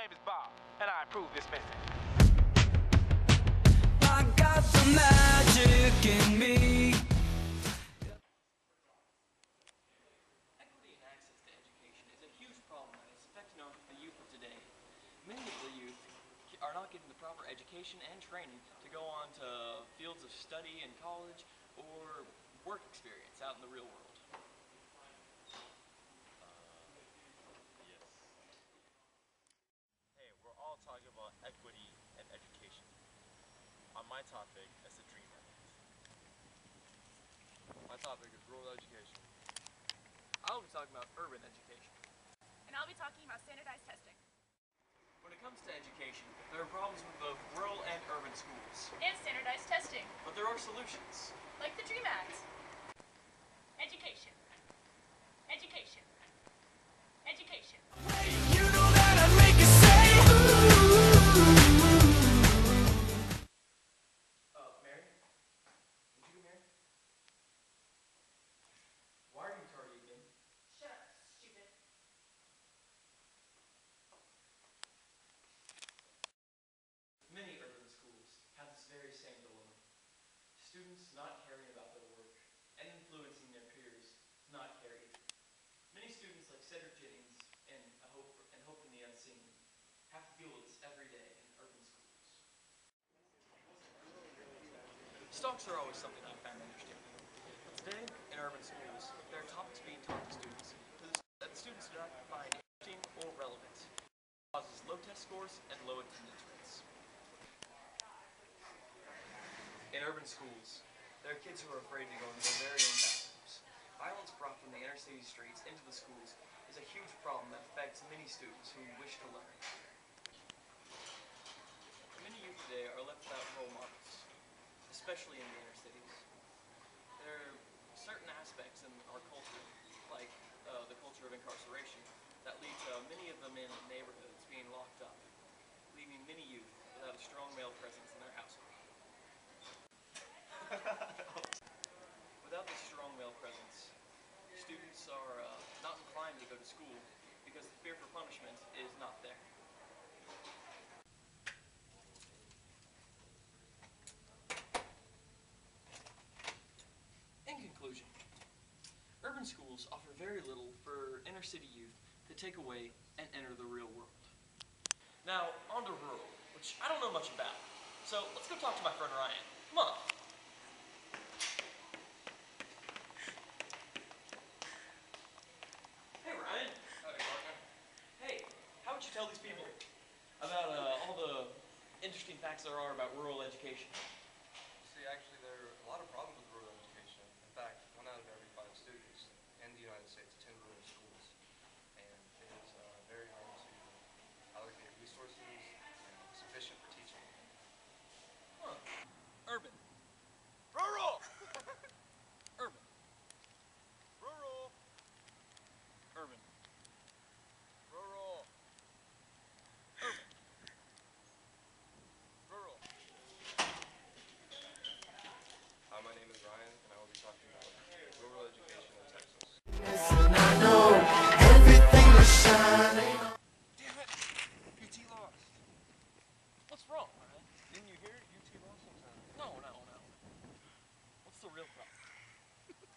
name is Bob, and I approve this message. I got the magic in me. Equity and access to education is a huge problem that is affecting the youth of today. Many of the youth are not getting the proper education and training to go on to fields of study in college or work experience out in the real world. Talking about equity and education. On my topic, it's the dream act. My topic is rural education. I'll be talking about urban education. And I'll be talking about standardized testing. When it comes to education, there are problems with both rural and urban schools. And standardized testing. But there are solutions. Like the DREAM Act. Education. Education. Education. You know that I'd make it say, Mary? Would you come here? Why are you tardy again? Shut up, stupid. Many urban schools have this very same dilemma. Students not caring about their work and influencing their peers to not care either. Many students like Cedric Jennings and Hope in the Unseen have to deal with this every day in urban schools. Stalks are always something I found interesting. But today, in urban schools, there are topics being taught to students that the students do not find interesting or relevant. It causes low test scores and low attendance rates. In urban schools, there are kids who are afraid to go into their very own bathrooms. Violence brought from the inner city streets into the schools is a huge problem that affects many students who wish to learn. Many youth today are left without role models, especially in the inner cities. There are certain aspects in our culture, like the culture of incarceration, that lead to many of them in neighborhoods being locked up, leaving many youth without a strong male presence in their household. Without this strong male presence, students are not inclined to go to school because the fear for punishment is not there. In conclusion, urban schools offer very little for inner city youth to take away and enter the real world. Now, on to rural, which I don't know much about. So let's go talk to my friend Ryan. Come on. Hey Ryan. Howdy, partner. Hey, how would you tell these people about all the interesting facts there are about rural education? See, actually, there are a lot of problems with rural education. In fact, 1 out of every 5 students in the United States attend rural schools. And it is very hard to allocate resources sufficient for teaching. Huh. Urban. Rural! Urban. Rural! Urban. Rural! Urban. Rural! Hi, my name is Ryan, and I will be talking about rural education in Texas. I know everything is shining. Damn it! UT lost. What's wrong, Ryan? Didn't you hear? UT lost sometime. No. What's the real problem?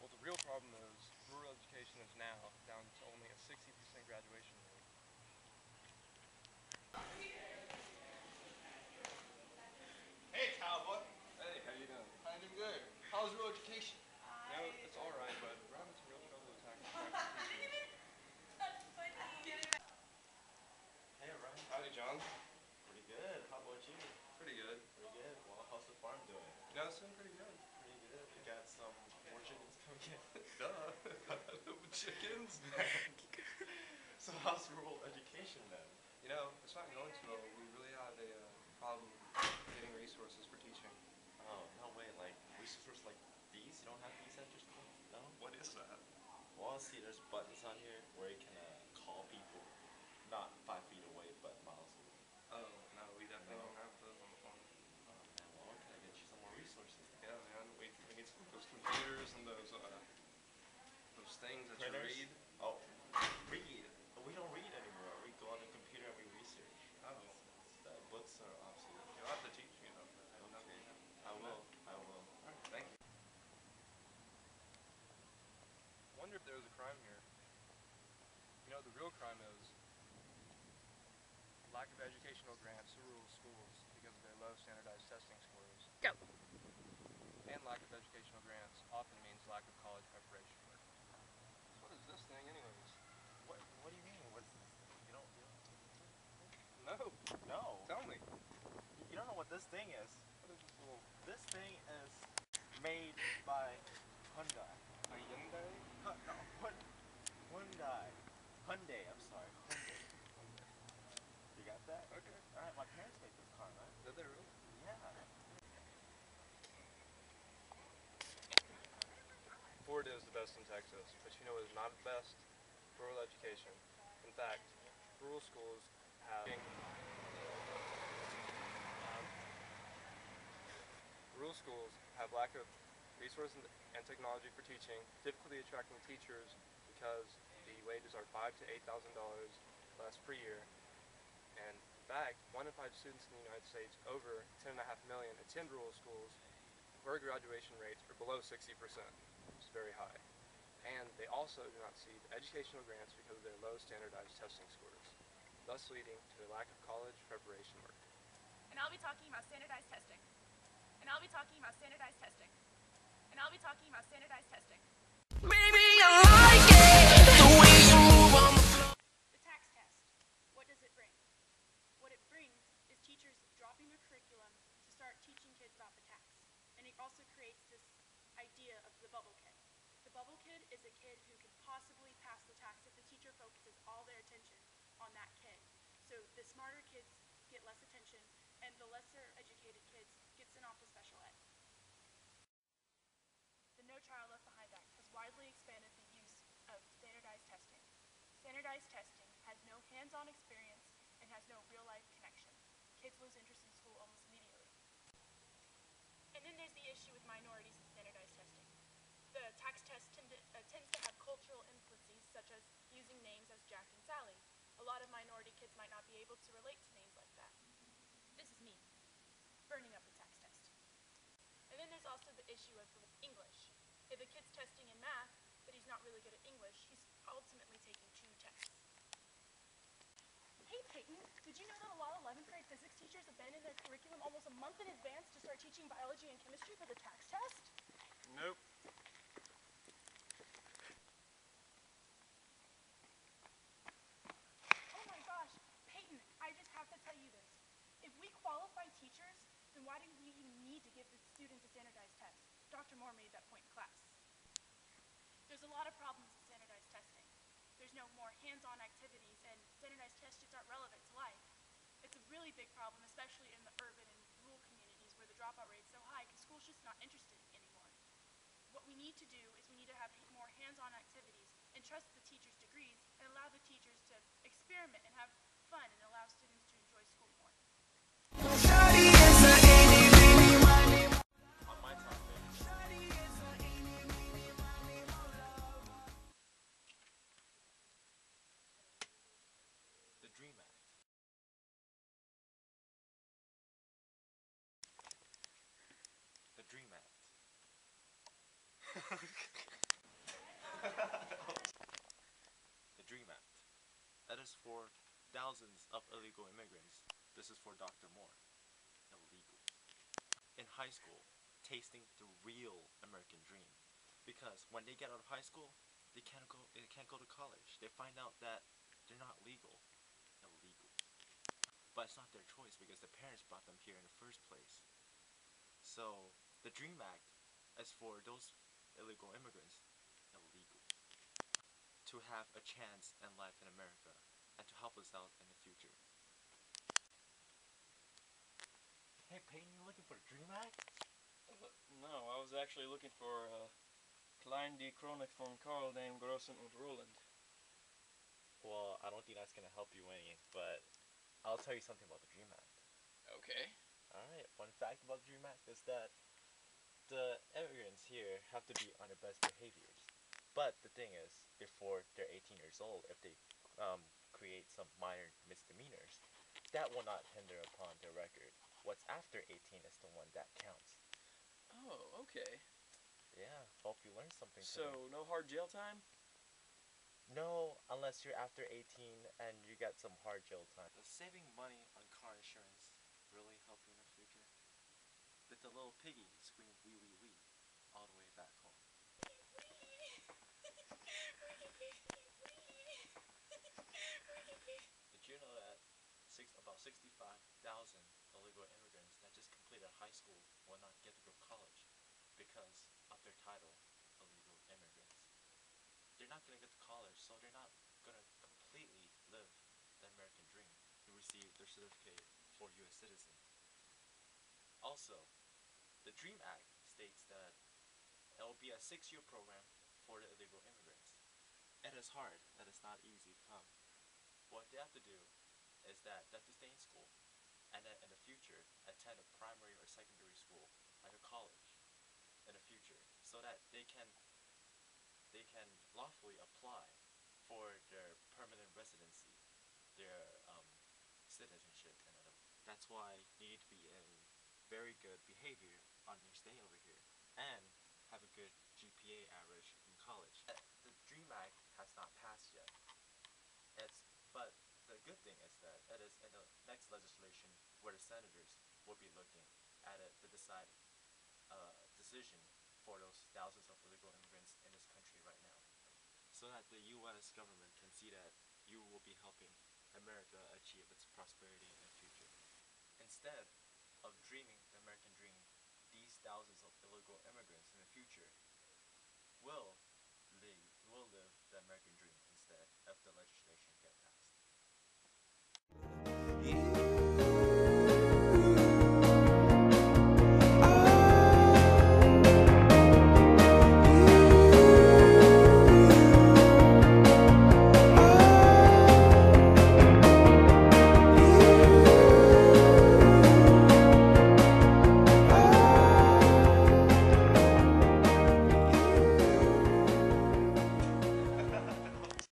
Well, the real problem is rural education is now down to only a 60% graduation rate. Hey, cowboy. Hey, how you doing? I'm doing good. How's rural education? You know, it's all right, but we're having some real trouble attacking teachers. Hey Ryan, Howdy, John. pretty good. How about you? Pretty good. Pretty good. Well, how's the farm doing? You know, it's doing pretty good. Pretty good. You got some more chickens coming in. Duh. Chickens? So how's rural education then? You know, it's not going too well. We really have a problem getting resources for teaching. Oh, no way. Like resources like these? You don't have these at your school? No? What is that? Well, see, there's buttons on here where you can call people, not 5 feet away, but miles away. Oh, no, we definitely don't have those on the phone. Oh man, well, where can I get you some more resources? Yeah, man, we need some of those computers and those things that Printers? you read. Oh, read. But we don't read anymore. We go on the computer and we research. sir, absolutely. You'll have to teach me though. Okay, I will. I will. Alright, thank you. I wonder if there's a crime here. You know, the real crime is lack of educational grants to rural schools because of their low standardized testing scores. Go. And lack of educational grants often means lack of college preparation work. So what is this thing anyways? What do you mean? What's this thing? You don't. No, No. tell me. You don't know what this thing is. What is this little This thing is made by Hyundai. Hyundai? No, Hyundai. Hyundai. I'm sorry. Hyundai. You got that? Okay. All right. My parents made this car, man. Did they really? Yeah. Ford is the best in Texas, but you know what is not the best? Rural education. In fact, rural schools have lack of resources and technology for teaching, difficulty attracting teachers because the wages are $5,000 to $8,000 less per year. And in fact, 1 in 5 students in the United States over 10.5 million attend rural schools where graduation rates are below 60%, which is very high. And they also do not see the educational grants because of their low standardized testing scores, thus leading to a lack of college preparation work. And I'll be talking about standardized testing. And I'll be talking about standardized testing. And I'll be talking about standardized testing. Baby, I like it the way you move on the floor. The tax test. What does it bring? What it brings is teachers dropping their curriculum to start teaching kids about the tax. And it also creates this idea of the bubble kid. The bubble kid is a kid who can possibly pass the tax if the teacher focuses all their attention on that kid. So the smarter kids get less attention, and the lesser educated kids get sent off to special ed. The No Child Left Behind Act has widely expanded the use of standardized testing. Standardized testing has no hands-on experience and has no real-life connection. Kids lose interest in school almost immediately. And then there's the issue with minorities and standardized testing. The tax test tends to have cultural influences, such as using names as Jack and Sally. A lot of minority kids might not be able to relate to names like that. This is me, burning up the tax test. And then there's also the issue with English. If a kid's testing in math, but he's not really good at English, he's ultimately taking 2 tests. Hey Peyton, did you know that a lot of 11th grade physics teachers abandon their curriculum almost a month in advance to start teaching biology and chemistry for the tax test? Nope. Oh my gosh, Peyton, I just have to tell you this. If we qualify teachers, then why do we even need to give the students a standardized test? Dr. Moore made that point in class. There's a lot of problems with standardized testing. There's no more hands-on activities, and standardized test sheets aren't relevant to life. It's a really big problem, especially in the urban and rural communities where the dropout rate's so high because school's just not interested anymore. What we need to do is we need to have more hands-on activities and trust the teachers' degrees and allow the teachers to experiment and have fun and allow students to enjoy school more. On my topic, the Dream Act. The Dream Act. The Dream Act. That is for thousands of illegal immigrants. This is for Dr. Moore. Illegal. In high school, tasting the real American dream. Because when they get out of high school, they can't go to college. They find out that they're not legal. Illegal. But it's not their choice because their parents brought them here in the first place. So, the Dream Act is for those illegal immigrants. Illegal. To have a chance in life in America and to help us out in the future. Hey Peyton, you looking for the Dream Act? No, I was actually looking for Klein die Chronik von Karl dem Großen und Roland. Well, I don't think that's gonna help you any, but I'll tell you something about the Dream Act. Okay. Alright, fun fact about the Dream Act is that the immigrants here have to be on their best behaviors. But the thing is, before they're 18 years old, if they create some minor misdemeanors, that will not hinder upon their record. What's after 18 is the one that counts. Oh, okay. Yeah, hope you learned something today. So, no hard jail time? No, unless you're after 18 and you get some hard jail time. Does saving money on car insurance really help you in the future? Did the little piggy scream wee wee wee all the way back home? Did you know that about 65,000 illegal immigrants that just completed high school will not get to go to college because of their title, illegal immigrants? They're not going to get to college, so they're not going to completely live the American dream to receive their certificate for U.S. citizen. Also, the DREAM Act states that it will be a 6-year program for the illegal immigrants. It is hard. It is not easy to come. What they have to do is that they have to stay in school and then in the future attend a primary or secondary school like a college in the future so that they can lawfully apply for their permanent residency, their citizenship in other words. That's why you need to be in very good behavior on your stay over here and have a good GPA average in college. The DREAM Act has not passed yet. But the good thing is that it is in the next legislation where the senators will be looking at it to decide a decision for those thousands of illegal immigrants in this country right now, so that the U.S. government can see that you will be helping America achieve its prosperity in the future. Instead of dreaming the American dream, these thousands of illegal immigrants in the future will live the American dream instead if the legislation